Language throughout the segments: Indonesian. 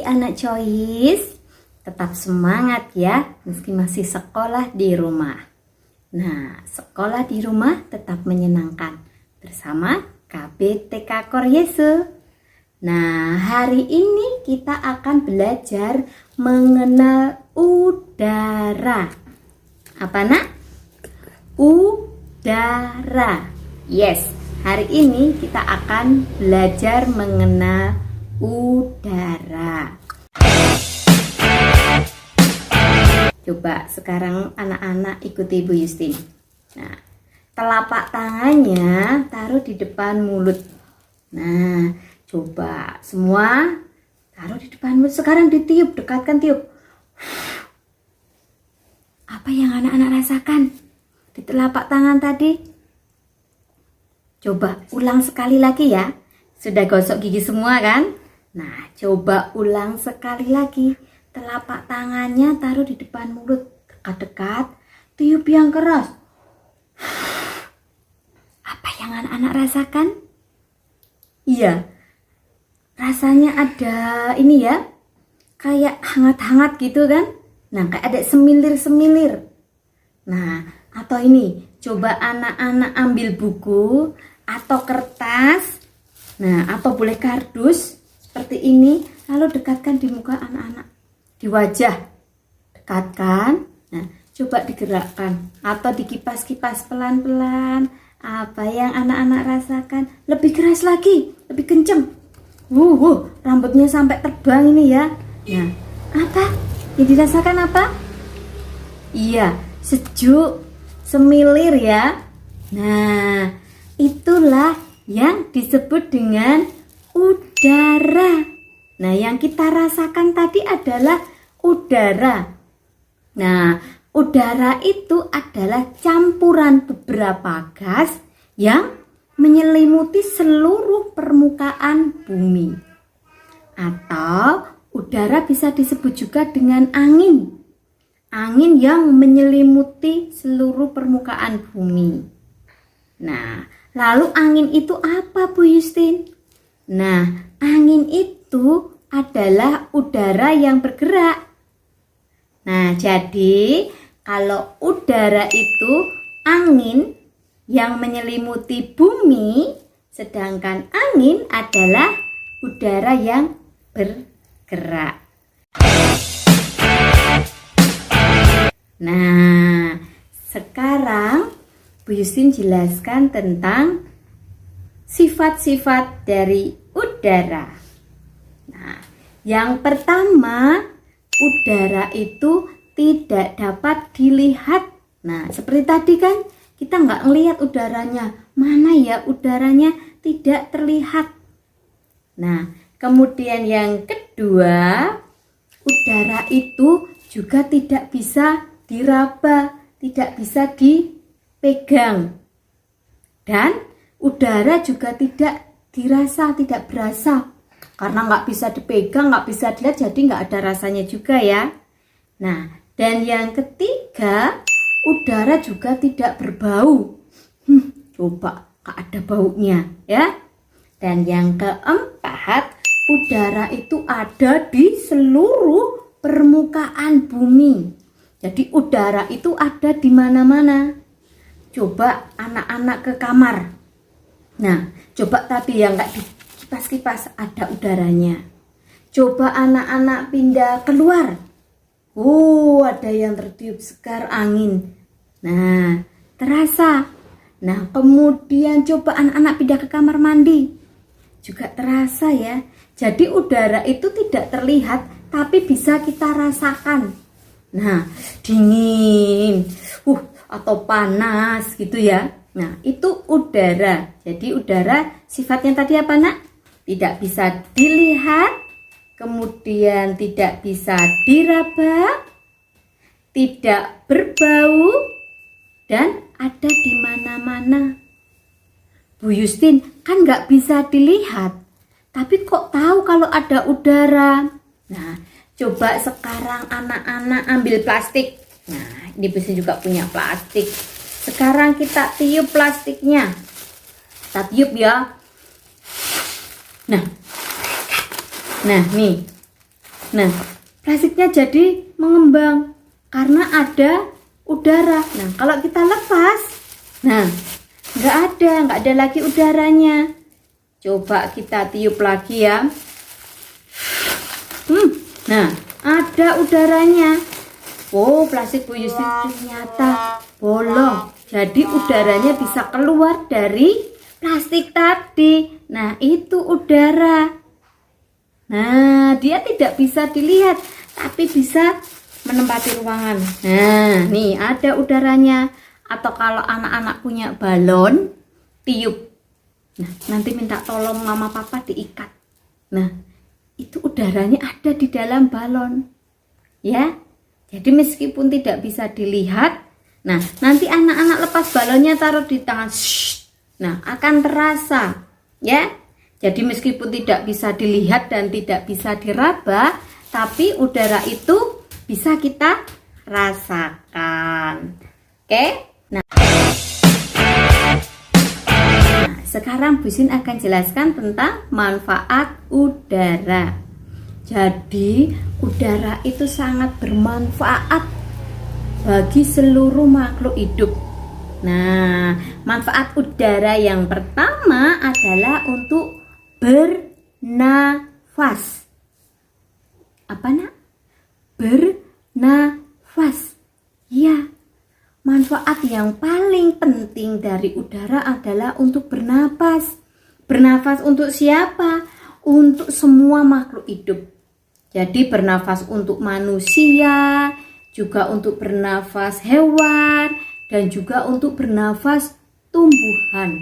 anak Choice, tetap semangat ya meski masih sekolah di rumah. Nah, sekolah di rumah tetap menyenangkan bersama KBTK Koryesu. Nah, hari ini kita akan belajar mengenal udara. Apa nak? Udara. Yes, hari ini kita akan belajar mengenal udara. Coba sekarang anak-anak ikuti Ibu Yustin. Nah, telapak tangannya taruh di depan mulut. Nah, coba semua taruh di depan mulut. Sekarang ditiup, dekatkan tiup. Apa yang anak-anak rasakan di telapak tangan tadi? Coba ulang sekali lagi ya. Sudah gosok gigi semua kan? Nah, coba ulang sekali lagi. Telapak tangannya taruh di depan mulut. Dekat-dekat, tiup yang keras. Apa yang anak-anak rasakan? Iya, rasanya ada ini ya, kayak hangat-hangat gitu kan? Nah, kayak ada semilir-semilir. Nah, atau ini, coba anak-anak ambil buku atau kertas. Nah, atau boleh kardus seperti ini, lalu dekatkan di muka anak-anak, di wajah. Dekatkan. Nah, coba digerakkan atau dikipas-kipas pelan-pelan. Apa yang anak-anak rasakan? Lebih keras lagi, lebih kenceng. Rambutnya sampai terbang ini ya. Nah, apa? Yang dirasakan apa? Iya, sejuk, semilir ya. Nah, itulah yang disebut dengan udara. Nah, yang kita rasakan tadi adalah udara. Nah, udara itu adalah campuran beberapa gas yang menyelimuti seluruh permukaan bumi. Atau udara bisa disebut juga dengan angin. Angin yang menyelimuti seluruh permukaan bumi. Nah, lalu angin itu apa, Bu Yustin? Nah, angin itu adalah udara yang bergerak. Nah, jadi kalau udara itu angin yang menyelimuti bumi, sedangkan angin adalah udara yang bergerak. Nah, sekarang Bu Yustin jelaskan tentang sifat-sifat dari udara. Nah, yang pertama, udara itu tidak dapat dilihat. Nah, seperti tadi kan kita nggak ngelihat udaranya. Mana ya udaranya? Tidak terlihat. Nah, kemudian yang kedua, udara itu juga tidak bisa diraba, tidak bisa dipegang. Dan udara juga tidak dirasa, tidak berasa. Karena nggak bisa dipegang, nggak bisa dilihat, jadi nggak ada rasanya juga ya. Nah, dan yang ketiga, udara juga tidak berbau. Coba, nggak ada baunya ya. Dan yang keempat, udara itu ada di seluruh permukaan bumi. Jadi udara itu ada di mana-mana. Coba anak-anak ke kamar. Nah, coba tadi yang nggak kipas-kipas ada udaranya. Coba anak-anak pindah keluar. Ada yang tertiup segar angin. Nah, terasa. Nah, kemudian coba anak-anak pindah ke kamar mandi. Juga terasa ya. Jadi udara itu tidak terlihat, tapi bisa kita rasakan. Nah, dingin, atau panas gitu ya. Nah, itu udara. Jadi udara sifatnya tadi apa nak? Tidak bisa dilihat, kemudian tidak bisa diraba, tidak berbau, dan ada di mana-mana. Bu Yustin, kan nggak bisa dilihat, tapi kok tahu kalau ada udara? Nah, coba sekarang anak-anak ambil plastik. Nah, ini bisa juga punya plastik. Sekarang kita tiup plastiknya. Kita tiup ya. Nah nih. Nah, plastiknya jadi mengembang karena ada udara. Nah, kalau kita lepas, nah nggak ada lagi udaranya. Coba kita tiup lagi ya. Nah, ada udaranya. Oh, plastik Bu Yustin ternyata bolong. Jadi udaranya bisa keluar dari plastik tadi. Nah, itu udara. Nah, dia tidak bisa dilihat, tapi bisa menempati ruangan. Nah, nih ada udaranya. Atau kalau anak-anak punya balon, tiup. Nah, nanti minta tolong mama papa diikat. Nah, itu udaranya ada di dalam balon. Ya. Jadi meskipun tidak bisa dilihat, nah nanti anak-anak lepas balonnya taruh di tangan. Nah, akan terasa. Ya. Jadi meskipun tidak bisa dilihat dan tidak bisa diraba, tapi udara itu bisa kita rasakan. Oke? Nah, sekarang Bu Sin akan jelaskan tentang manfaat udara. Jadi, udara itu sangat bermanfaat bagi seluruh makhluk hidup. Nah, manfaat udara yang pertama adalah untuk bernafas. Apa nak? Bernafas. Ya. Manfaat yang paling penting dari udara adalah untuk bernapas. Bernapas untuk siapa? Untuk semua makhluk hidup. Jadi bernafas untuk manusia, juga untuk bernafas hewan, dan juga untuk bernafas tumbuhan.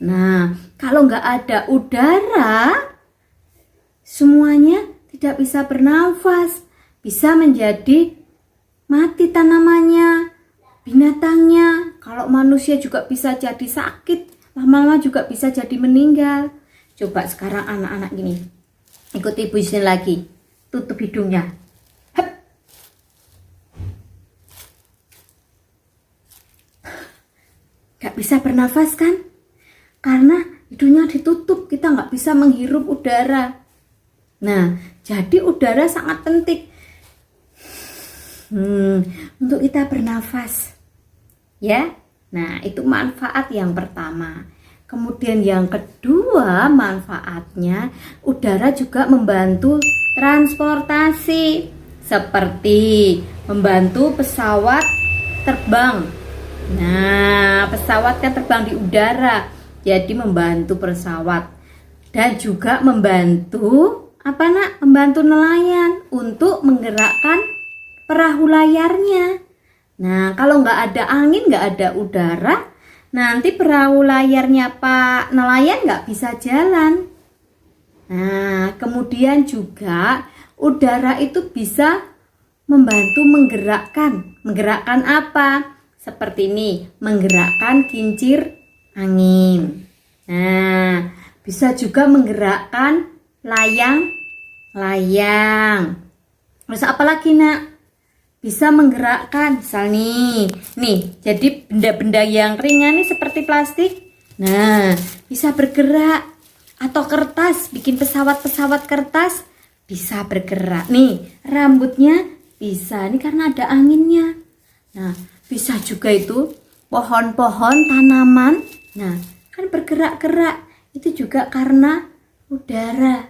Nah, kalau nggak ada udara, semuanya tidak bisa bernafas. Bisa menjadi mati tanamannya, binatangnya. Kalau manusia juga bisa jadi sakit, lama-lama juga bisa jadi meninggal. Coba sekarang anak-anak gini, ikuti Bu Yustin lagi, tutup hidungnya. Hup. Gak bisa bernafas kan? Karena hidungnya ditutup, kita gak bisa menghirup udara. Nah, jadi udara sangat penting untuk kita bernafas. Ya, nah itu manfaat yang pertama. Kemudian yang kedua manfaatnya, udara juga membantu transportasi, seperti membantu pesawat terbang. Nah, pesawat kan terbang di udara, jadi membantu pesawat. Dan juga membantu membantu nelayan untuk menggerakkan perahu layarnya. Nah, kalau nggak ada angin, nggak ada udara, nanti perahu layarnya Pak nelayan nggak bisa jalan. Nah, kemudian juga udara itu bisa membantu menggerakkan apa? Seperti ini, menggerakkan kincir angin. Nah, bisa juga menggerakkan layang. Terus apa lagi nak? Bisa menggerakkan, misal nih, jadi benda-benda yang ringan nih seperti plastik, nah bisa bergerak. Atau kertas, bikin pesawat kertas bisa bergerak. Nih rambutnya bisa, ini karena ada anginnya. Nah bisa juga itu pohon-pohon, tanaman, nah kan bergerak-gerak, itu juga karena udara.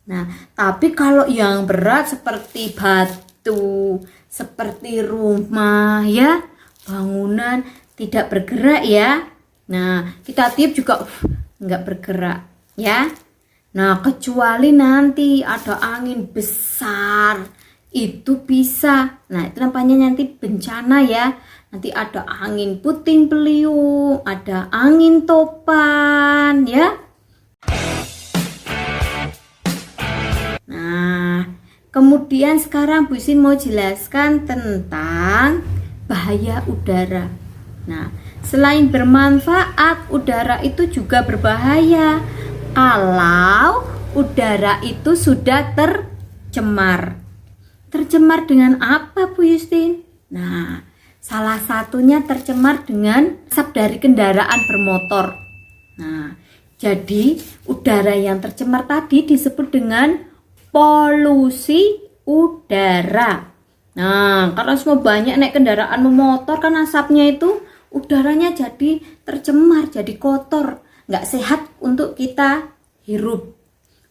Nah tapi kalau yang berat seperti batu, seperti rumah ya, bangunan tidak bergerak ya. Nah kita tiup juga nggak bergerak ya. Nah kecuali nanti ada angin besar, itu bisa. Nah itu namanya nanti bencana ya. Nanti ada angin puting beliung, ada angin topan ya. Kemudian sekarang Bu Sin mau jelaskan tentang bahaya udara. Nah, selain bermanfaat, udara itu juga berbahaya kalau udara itu sudah tercemar. Tercemar dengan apa Bu Yustin? Nah, salah satunya tercemar dengan asap dari kendaraan bermotor. Nah, jadi udara yang tercemar tadi disebut dengan polusi udara. Nah, karena semua banyak naik kendaraan memotor kan asapnya itu udaranya jadi tercemar, jadi kotor, nggak sehat untuk kita hirup.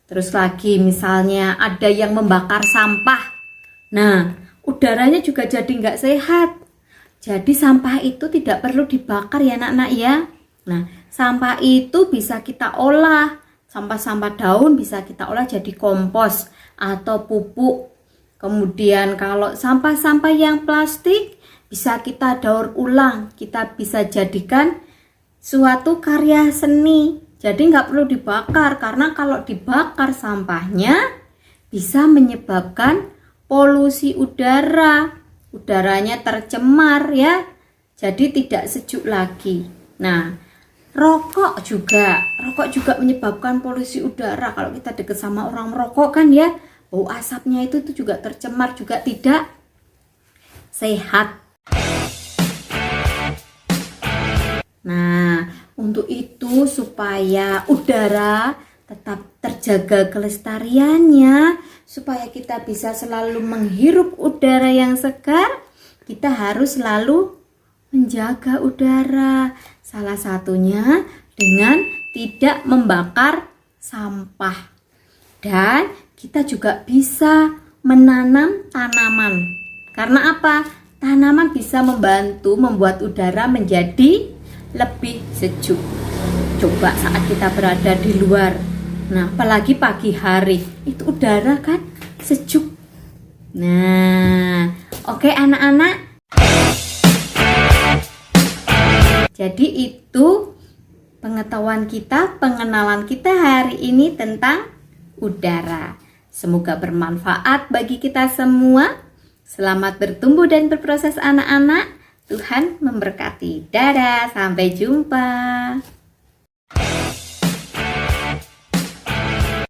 Terus lagi misalnya ada yang membakar sampah. Nah, udaranya juga jadi nggak sehat. Jadi sampah itu tidak perlu dibakar ya anak-anak ya. Nah, sampah itu bisa kita olah. Sampah-sampah daun bisa kita olah jadi kompos atau pupuk. Kemudian kalau sampah-sampah yang plastik bisa kita daur ulang. Kita bisa jadikan suatu karya seni. Jadi nggak perlu dibakar karena kalau dibakar sampahnya bisa menyebabkan polusi udara. Udaranya tercemar ya. Jadi tidak sejuk lagi. Nah, rokok juga menyebabkan polusi udara. Kalau kita dekat sama orang merokok kan ya, bau asapnya itu juga tercemar, juga tidak sehat. Nah, untuk itu supaya udara tetap terjaga kelestariannya, supaya kita bisa selalu menghirup udara yang segar, kita harus selalu menjaga udara. Salah satunya dengan tidak membakar sampah. Dan kita juga bisa menanam tanaman. Karena apa? Tanaman bisa membantu membuat udara menjadi lebih sejuk. Coba saat kita berada di luar. Nah, apalagi pagi hari, itu udara kan sejuk. Nah, oke anak-anak. Jadi itu pengetahuan kita, pengenalan kita hari ini tentang udara. Semoga bermanfaat bagi kita semua. Selamat bertumbuh dan berproses anak-anak. Tuhan memberkati. Dadah, sampai jumpa.